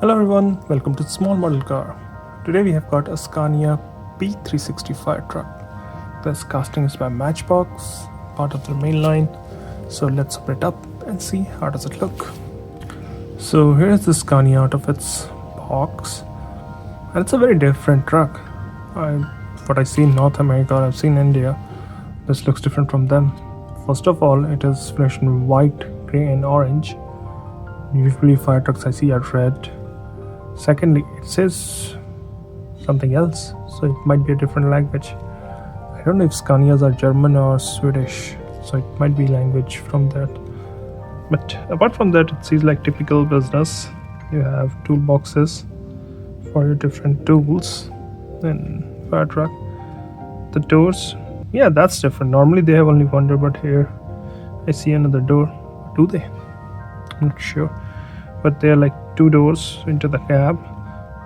Hello everyone, welcome to Small Model Car. Today we have got a Scania P360 Fire Truck. This casting is by Matchbox, part of their main line. So let's open it up and see how does it look. So here's the Scania out of its box. And it's a very different truck. What I see in North America, I've seen in India, this looks different from them. First of all, it is finished in white, grey and orange. Usually fire trucks I see are red. Secondly, it says something else, so it might be a different language. I don't know if Scanias are German or Swedish, so it might be language from that. But apart from that, it seems like typical business. You have toolboxes for your different tools in fire truck. The doors, yeah, that's different. Normally they have only one door, but here I see another door. Do they? I'm not sure. But they're like two doors into the cab.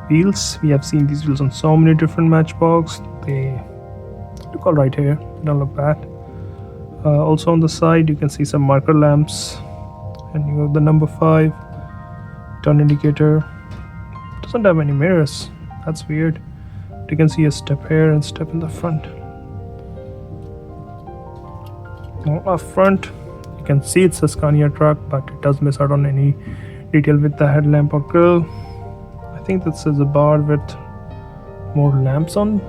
Wheels, we have seen these wheels on so many different Matchbox. They look all right here, they don't look bad. Also on the side you can see some marker lamps, and you have the number 5 turn indicator. Doesn't have any mirrors, that's weird. But you can see a step here and step in the front. Now up front you can see it's a Scania truck, but it does miss out on any detail with the headlamp or grille. I think this is a bar with more lamps on,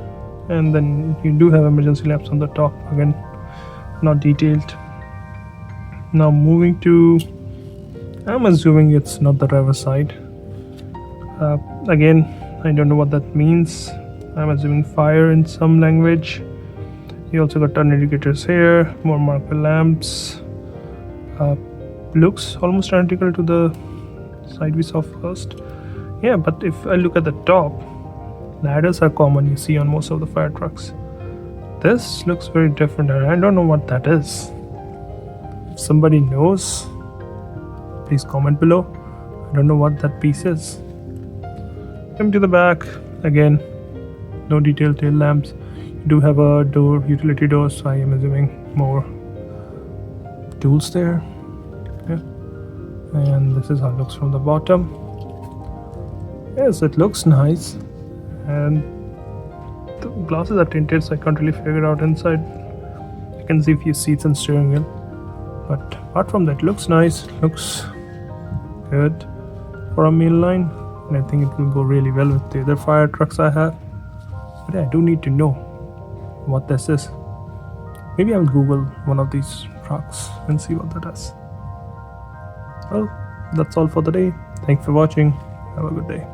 and then you do have emergency lamps on the top, again not detailed. Now moving to, I'm assuming it's not the driver side. Again, I don't know what that means. I'm assuming fire in some language. You also got turn indicators here, more marker lamps. Looks almost identical to the side we saw first. Yeah, but if I look at the top, ladders are common, you see on most of the fire trucks. This looks very different and I don't know what that is. If somebody knows, please comment below. I don't know what that piece is. Come to the back, again no detailed tail lamps. You do have a door, utility door, so I am assuming more tools there. Yeah. And this is how it looks from the bottom. Yes, it looks nice, and the glasses are tinted, so I can't really figure it out inside. You can see a few seats and steering wheel, but apart from that, looks nice, looks good for a main line, and I think it will go really well with the other fire trucks I have. But I do need to know what this is. Maybe I'll Google one of these trucks and see what that is. Well, that's all for the day. Thanks for watching. Have a good day.